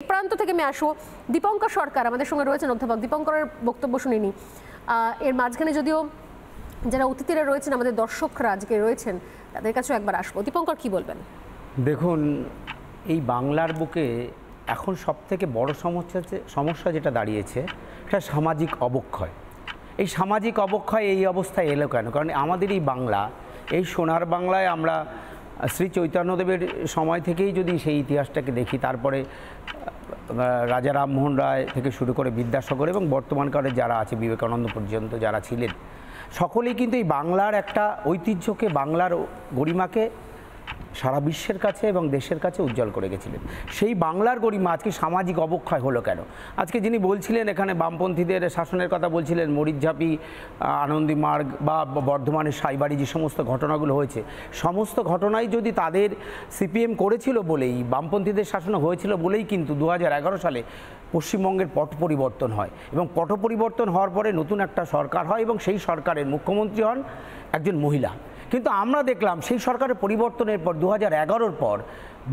প্রান্ত থেকে আমি আসবো দীপঙ্কর সরকার আমাদের সঙ্গে রয়েছেন। অধ্যাপক দীপঙ্করের বক্তব্য শুনিনি। এর মাঝখানে যদিও যারা অতিথিরা রয়েছেন, আমাদের দর্শকরা আজকে রয়েছেন, তাদের কাছেও একবার আসবো। দীপঙ্কর, কি বলবেন? দেখুন, এই বাংলার বুকে এখন সবথেকে বড় সমস্যা যেটা দাঁড়িয়েছে সেটা সামাজিক অবক্ষয়। এই সামাজিক অবক্ষয় এই অবস্থায় এলো কেন? কারণ আমাদের এই বাংলা, এই সোনার বাংলায় আমরা শ্রী চৈতন্যদেবের সময় থেকেই যদি সেই ইতিহাসটাকে দেখি, তারপরে রাজা রামমোহন রায় থেকে শুরু করে বিদ্যাসাগর এবং বর্তমানকালে যারা আছে বিবেকানন্দ পর্যন্ত যারা ছিলেন, সকলেই কিন্তু এই বাংলার একটা ঐতিহ্যকে, বাংলার গরিমাকে সারা বিশ্বের কাছে এবং দেশের কাছে উজ্জ্বল করে গেছিলেন। সেই বাংলার গরিমা আজকে সামাজিক অবক্ষয় হলো কেন? আজকে যিনি বলছিলেন এখানে বামপন্থীদের শাসনের কথা বলছিলেন, মরিচঝাপি, আনন্দী মার্গ বা বর্ধমানের সাইবাড়ি যে সমস্ত ঘটনাগুলো হয়েছে, সমস্ত ঘটনাই যদি তাদের সিপিএম করেছিল বলেই, বামপন্থীদের শাসন হয়েছিল বলেই কিন্তু 2011 সালে পশ্চিমবঙ্গের পট পরিবর্তন হয় এবং পট পরিবর্তন হওয়ার পরে নতুন একটা সরকার হয় এবং সেই সরকারের মুখ্যমন্ত্রী হন একজন মহিলা। কিন্তু আমরা দেখলাম সেই সরকারের পরিবর্তনের পর 2011-র পর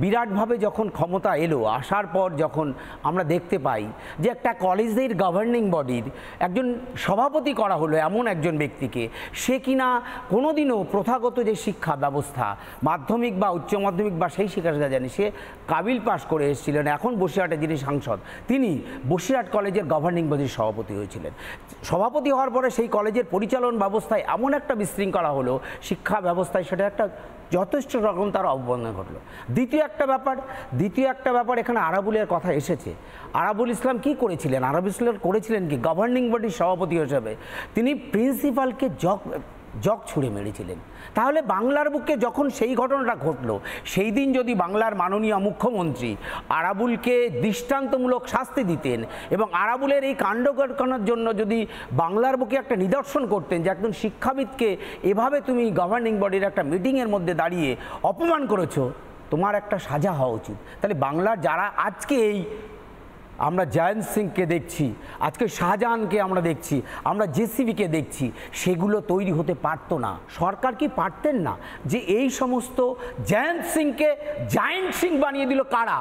বিরাটভাবে যখন ক্ষমতা এলো, আসার পর যখন আমরা দেখতে পাই যে একটা কলেজের গভর্নিং বডির একজন সভাপতি করা হলো এমন একজন ব্যক্তিকে, সে কিনা কোনোদিনও প্রথাগত যে শিক্ষা ব্যবস্থা, মাধ্যমিক বা উচ্চ মাধ্যমিক বা সেই শিক্ষা জানি, সে কাবিল পাস করে এসেছিলেন। এখন বসিরহাটে যিনি সাংসদ, তিনি বসিরহাট কলেজের গভর্নিং বডির সভাপতি হয়েছিলেন। সভাপতি হওয়ার পরে সেই কলেজের পরিচালন ব্যবস্থায় এমন একটা বিশৃঙ্খলা হলো, শিক্ষা ব্যবস্থায় সেটা একটা যথেষ্ট রকম তার অবমাননা ঘটলো। দ্বিতীয় একটা ব্যাপার এখানে আরাবুলের কথা এসেছে। আরাবুল ইসলাম কি করেছিলেন? আরাবুল ইসলাম করেছিলেন কি, গভর্নিং বডির সভাপতি হিসেবে তিনি প্রিন্সিপালকে জগ ছুঁড়ে মেরেছিলেন। তাহলে বাংলার বুকে যখন সেই ঘটনাটা ঘটলো, সেই দিন যদি বাংলার মাননীয় মুখ্যমন্ত্রী আরাবুলকে দৃষ্টান্তমূলক শাস্তি দিতেন এবং আরাবুলের এই কাণ্ড কারখানার জন্য যদি বাংলার বুকে একটা নিদর্শন করতেন যে একজন শিক্ষাবিদকে এভাবে তুমি গভর্নিং বডির একটা মিটিংয়ের মধ্যে দাঁড়িয়ে অপমান করেছো, তোমার একটা সাজা হওয়া উচিত। তাহলে বাংলার যারা আজকে এই আমরা জয়ন্ত সিংকে দেখছি, আজকে শাহজাহানকে আমরা দেখছি, আমরা জেসিবিকে দেখছি, সেগুলো তৈরি হতে পারতো না। সরকার কি পারতেন না যে এই সমস্ত জয়ন্ত সিংকে জায়েন্ট সিং বানিয়ে দিল কারা?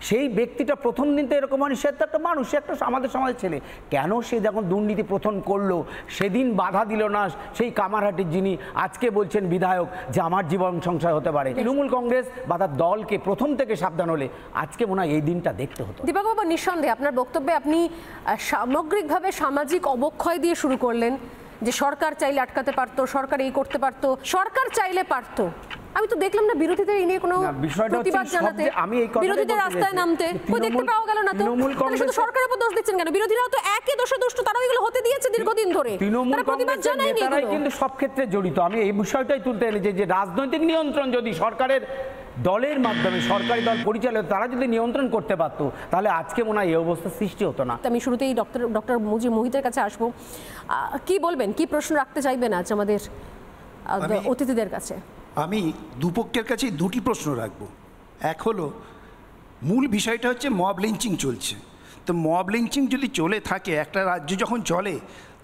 সেই ব্যক্তিটা প্রথম দিন তো এরকম মানে সে তো একটা মানুষ, সে একটা আমাদের সমাজের ছেলে, কেন সে যখন দুর্নীতি প্রথম করলো সেদিন বাধা দিল না সেই কামারহাটির যিনি আজকে বলছেন বিধায়ক যে আমার জীবন সংশয় হতে পারে? তৃণমূল কংগ্রেস বা তার দলকে প্রথম থেকে সাবধান হলে আজকে মনে হয় এই দিনটা দেখতে হতো। দীপকবাবু, নিঃসন্দেহে আপনার বক্তব্যে আপনি সামগ্রিকভাবে সামাজিক অবক্ষয় দিয়ে শুরু করলেন যে সরকার চাইলে আটকাতে পারতো, সরকার এই করতে পারতো, সরকার চাইলে পারতো। আমি তো দেখলাম না বিরোধীদের এই নিয়ে কোনো প্রতিবাদ জানাতে, বিরোধীদের রাস্তায় নামতে কই দেখতে পাওয়া গেল না। তো শুধু সরকারের উপর দোষ দিচ্ছেন কেন? বিরোধীরাও তো একই দোষে দুষ্ট, তারাও এগুলো হতে দিয়েছে দীর্ঘদিন ধরে। তৃণমূল কংগ্রেসের নেতারাই কিন্তু সব ক্ষেত্রে জড়িত। আমি এই বিষয়টাই তুলতে এনেছি যে রাজনৈতিক নিয়ন্ত্রণ যদি সরকারের দলের মাধ্যমে, সরকারি দল পরিচালিত, তারা যদি নিয়ন্ত্রণ করতে পারতো তাহলে আজকে মনে হয় এই অবস্থা সৃষ্টি হতো না। আমি শুরুতেই ডক্টর মুজিব মোহিতের কাছে আসবো। কি বলবেন, কি প্রশ্ন রাখতে চাইবেন আজ আমাদের অতিথিদের কাছে? আমি দুপক্ষের কাছেই দুটি প্রশ্ন রাখব। এক হলো, মূল বিষয়টা হচ্ছে মব লিঞ্চিং চলছে। তো মব লিঞ্চিং যদি চলে থাকে, একটা রাজ্য যখন চলে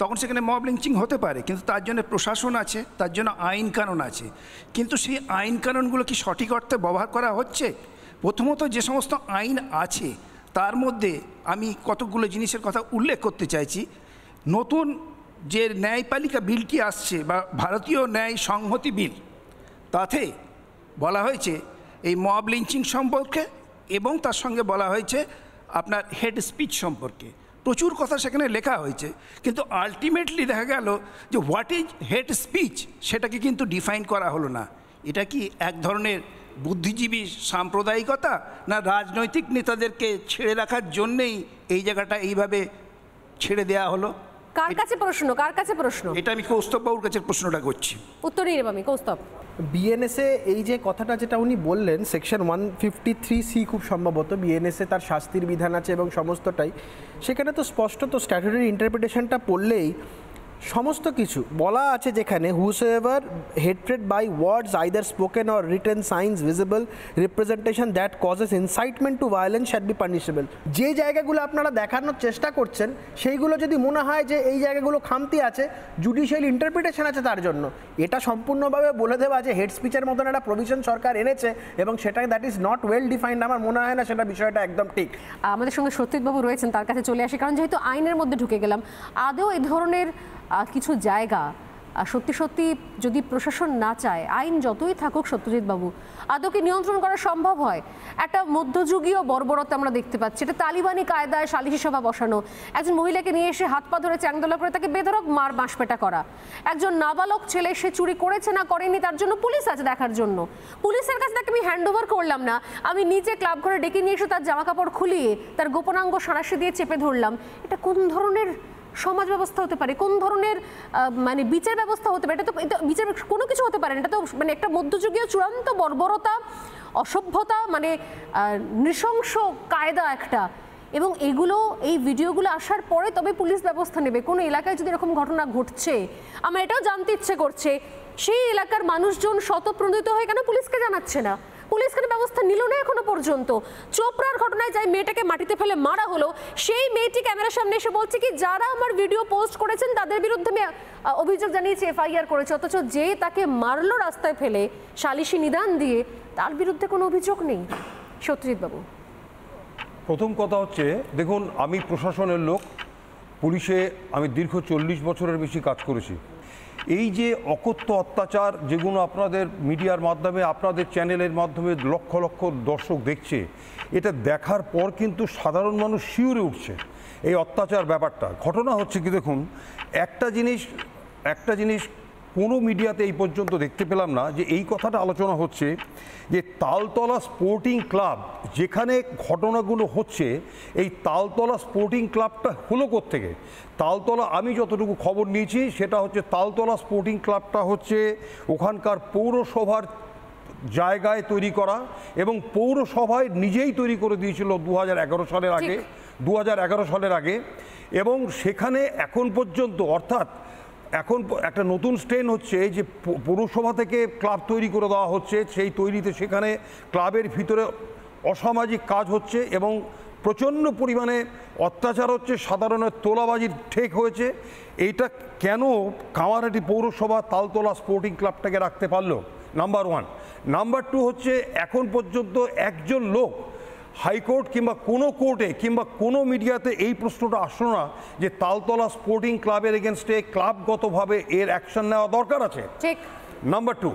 তখন সেখানে মব লিঞ্চিং হতে পারে, কিন্তু তার জন্য প্রশাসন আছে, তার জন্য আইন কানুন আছে। কিন্তু সেই আইন কানুনগুলো কি সঠিক অর্থে ব্যবহার করা হচ্ছে? প্রথমত যে সমস্ত আইন আছে তার মধ্যে আমি কতগুলো জিনিসের কথা উল্লেখ করতে চাইছি। নতুন যে ন্যায়পালিকা বিলটি আসছে বা ভারতীয় ন্যায় সংহতি বিল, তাতে বলা হয়েছে এই মব লিঞ্চিং সম্পর্কে এবং তার সঙ্গে বলা হয়েছে আপনার হেড স্পিচ সম্পর্কে। প্রচুর কথা সেখানে লেখা হয়েছে, কিন্তু আলটিমেটলি দেখা গেল যে হোয়াট ইজ হেড স্পিচ সেটাকে কিন্তু ডিফাইন করা হলো না। এটা কি এক ধরনের বুদ্ধিজীবী সাম্প্রদায়িকতা, না রাজনৈতিক নেতাদেরকে ছেড়ে রাখার জন্যেই এই জায়গাটা এইভাবে ছেড়ে দেওয়া হলো? কার কাছে প্রশ্ন? এটা আমি কৌস্তববাবুর কাছে প্রশ্নটা করছি। উত্তর নিয়ে আমি কৌস্তব। বিএনএসএ এই যে কথাটা যেটা উনি বললেন, সেকশন 153C খুব সম্ভবত বিএনএসএ তার শাস্তির বিধান আছে এবং সমস্তটাই সেখানে তো স্পষ্টত স্ট্যাটুটরি ইন্টারপ্রিটেশনটা পড়লেই সমস্ত কিছু বলা আছে যেখানে whosoever hatred by words either spoken or written signs visible representation that causes incitement to violence shall be punishable. যে জায়গাগুলো আপনারা দেখানোর চেষ্টা করছেন সেইগুলো যদি মনে হয় যে এই জায়গাগুলো খামতি আছে, জুডিশিয়াল ইন্টারপ্রিটেশন আছে তার জন্য, এটা সম্পূর্ণভাবে বলে দেওয়া যে হেড স্পিচের মতন একটা প্রভিশন সরকার এনেছে এবং সেটা that is not well defined, আমার মনে হয় না সেটা বিষয়টা একদম ঠিক। আমাদের সঙ্গে সত্যজিৎবাবু রয়েছেন, তার কাছে চলে আসি, কারণ যেহেতু আইনের মধ্যে ঢুকে গেলাম, আদৌ এই ধরনের কিছু জায়গা সত্যি সত্যি যদি প্রশাসন না চায়, আইন যতই থাকুক সত্যজিৎবাবু, আদৌ কি নিয়ন্ত্রণ করা সম্ভব হয়? একটা মধ্যযুগীয় বর্বরতা আমরা দেখতে পাচ্ছি, এটা তালিবানি কায়দায় সালিশি সভা বসানো, একজন মহিলাকে নিয়ে এসে হাত পা ধরে চ্যাংদোলা করে তাকে বেধড়ক বাঁশপেটা করা, একজন নাবালক ছেলে সে চুরি করেছে না করেনি তার জন্য পুলিশ আছে দেখার জন্য, পুলিশের কাছে তাকে আমি হ্যান্ড ওভার করলাম না, আমি নিচে ক্লাব ঘরে ডেকে নিয়ে এসে তার জামা কাপড় খুলিয়ে তার গোপনাঙ্গ সাঁড়াশি দিয়ে চেপে ধরলাম। এটা কোন ধরনের সমাজ ব্যবস্থা হতে পারে? কোন ধরনের মানে বিচার ব্যবস্থা হতে পারে? এটা তো বিচার কোনো কিছু হতে পারে না। এটা তো মানে একটা মধ্যযুগীয় চূড়ান্ত বর্বরতা, অসভ্যতা, মানে নৃশংস কায়দা একটা। এবং এগুলো, এই ভিডিওগুলো আসার পরে তবে পুলিশ ব্যবস্থা নেবে। কোনো এলাকায় যদি এরকম ঘটনা ঘটছে, আমার এটাও জানতে ইচ্ছে করছে সেই এলাকার মানুষজন স্বতঃপ্রণোদিত হয়ে কেন পুলিশকে জানাচ্ছে না? পুলিশ কেন ব্যবস্থা নিল না এখনো পর্যন্ত? চোপড়ার ঘটনায় যাই মেয়েটাকে মাটিতে ফেলে মারা হলো, সেই মেয়েটি ক্যামেরার সামনে এসে বলছে কি যারা আমার ভিডিও পোস্ট করেছেন তাদের বিরুদ্ধে আমি অভিযোগ জানিয়েছি, এফআইআর করেছে, অথচ যে তাকে মারলো রাস্তায় ফেলে সালিশি নিদান দিয়ে, তার বিরুদ্ধে কোনো অভিযোগ নেই। সত্যজিৎবাবু, প্রথম কথা হচ্ছে, দেখুন আমি প্রশাসনের লোক, পুলিশে আমি দীর্ঘ 40 বছরের বেশি কাজ করেছি। এই যে অকথ্য অত্যাচার যেগুলো আপনাদের মিডিয়ার মাধ্যমে, আপনাদের চ্যানেলের মাধ্যমে লক্ষ লক্ষ দর্শক দেখছে, এটা দেখার পর কিন্তু সাধারণ মানুষ শিউরে উঠছে এই অত্যাচার ব্যাপারটা। ঘটনা হচ্ছে কি, দেখুন একটা জিনিস কোনো মিডিয়াতে এই পর্যন্ত দেখতে পেলাম না যে এই কথাটা আলোচনা হচ্ছে যে তালতলা স্পোর্টিং ক্লাব যেখানে ঘটনাগুলো হচ্ছে, এই তালতলা স্পোর্টিং ক্লাবটা হলো কোত্থেকে? তালতলা, আমি যতটুকু খবর নিয়েছি সেটা হচ্ছে তালতলা স্পোর্টিং ক্লাবটা হচ্ছে ওখানকার পৌরসভার জায়গায় তৈরি করা, এবং পৌরসভায় নিজেই তৈরি করে দিয়েছিল 2011 সালের আগে। এবং সেখানে এখন পর্যন্ত, অর্থাৎ এখন একটা নতুন স্ট্রেন হচ্ছে যে পৌরসভা থেকে ক্লাব তৈরি করে দেওয়া হচ্ছে, সেই তৈরিতে সেখানে ক্লাবের ভিতরে অসামাজিক কাজ হচ্ছে এবং প্রচণ্ড পরিমাণে অত্যাচার হচ্ছে, সাধারণের তোলাবাজির ঠেক হয়েছে। এইটা কেন কামারহাটি পৌরসভা তালতলা স্পোর্টিং ক্লাবটাকে রাখতে পারলো? নাম্বার 1। নাম্বার 2 হচ্ছে এখন পর্যন্ত একজন লোক হাইকোর্ট কিংবা কোনো কোর্টে কিংবা কোনো মিডিয়াতে এই প্রশ্নটা আসলো না যে তালতলা স্পোর্টিং ক্লাবের এগেনস্টে ক্লাবগতভাবে এর অ্যাকশন নেওয়া দরকার আছে। ঠিক। নাম্বার 2,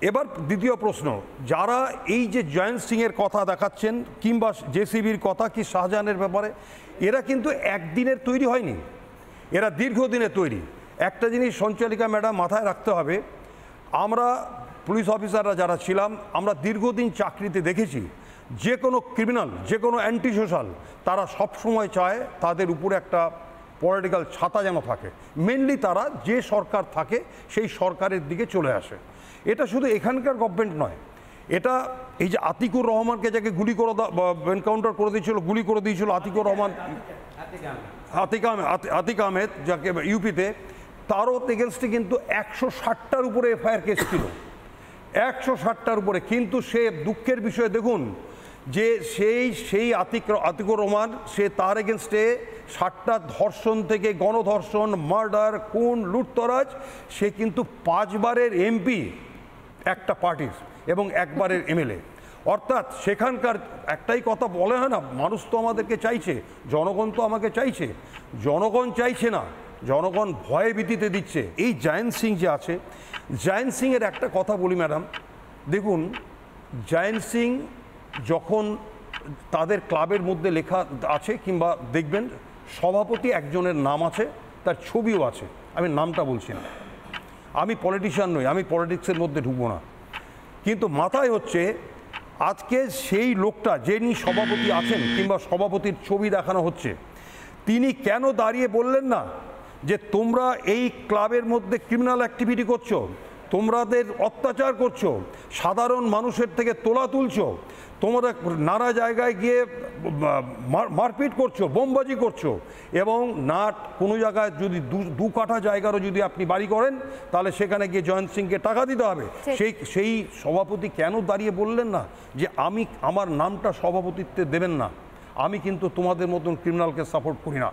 এবার দ্বিতীয় প্রশ্ন, যারা এই যে জয়ন্ত সিংয়ের কথা দেখাচ্ছেন কিংবা জেসিবির কথা কি শাহজাহানের ব্যাপারে, এরা কিন্তু একদিনের তৈরি হয়নি, এরা দীর্ঘদিনের তৈরি। একটা জিনিস সঞ্চালিকা ম্যাডাম মাথায় রাখতে হবে, আমরা পুলিশ অফিসাররা যারা ছিলাম, আমরা দীর্ঘদিন চাকরিতে দেখেছি যে কোনো ক্রিমিনাল, যে কোনো অ্যান্টি সোশ্যাল, তারা সবসময় চায় তাদের উপরে একটা পলিটিক্যাল ছাতা যেন থাকে। মেনলি তারা যে সরকার থাকে সেই সরকারের দিকে চলে আসে। এটা শুধু এখানকার গভর্নমেন্ট নয়, এটা এই যে আতিকুর রহমানকে যাকে গুলি করে এনকাউন্টার করে দিয়েছিল, গুলি করে দিয়েছিল আতিকুর রহমান, আতিক আহমেদ, যাকে ইউপিতে, তারও এগেনস্টে কিন্তু 160টার উপরে এফআইআর কেস ছিল, 160টার উপরে। কিন্তু সে দুঃখের বিষয় দেখুন যে সেই আতিকুর রহমান, সে তার এগেনস্টে 60টা ধর্ষণ থেকে গণধর্ষণ, মার্ডার, খুন, লুটতরাজ, সে কিন্তু 5 বারের এমপি একটা পার্টির এবং 1 বারের এমএলএ। অর্থাৎ সেখানকার একটাই কথা বলে হয় না, মানুষ তো আমাদেরকে চাইছে, জনগণ তো আমাকে চাইছে, জনগণ চাইছে না, জনগণ ভয়ে ভীতিতে দিচ্ছে। এই জয়ন্ত সিং যে আছে, জয়ন্ত সিংয়ের একটা কথা বলি ম্যাডাম, দেখুন জয়ন্ত সিং যখন তাদের ক্লাবের মধ্যে লেখা আছে কিংবা দেখবেন সভাপতি একজনের নাম আছে, তার ছবিও আছে, আমি নামটা বলছি না, আমি পলিটিশিয়ান নই, আমি পলিটিক্সের মধ্যে ঢুকবো না, কিন্তু মাথায় হচ্ছে আজকে সেই লোকটা যিনি সভাপতি আছেন কিংবা সভাপতির ছবি দেখানো হচ্ছে, তিনি কেন দাঁড়িয়ে বললেন না যে তোমরা এই ক্লাবের মধ্যে ক্রিমিনাল অ্যাক্টিভিটি করছো, তোমাদের অত্যাচার করছো, সাধারণ মানুষের থেকে তোলা তুলছো, তোমরা নানা জায়গায় গিয়ে মারপিট করছো, বোমবাজি করছো, এবং কোনো জায়গায় যদি দু কাঠা জায়গারও যদি আপনি বাড়ি করেন তাহলে সেখানে গিয়ে জয়ন্ত সিংকে টাকা দিতে হবে। সেই সভাপতি কেন দাঁড়িয়ে বললেন না যে আমার নামটা সভাপতিত্বে দেবেন না, আমি কিন্তু তোমাদের মতন ক্রিমিনালকে সাপোর্ট করি না।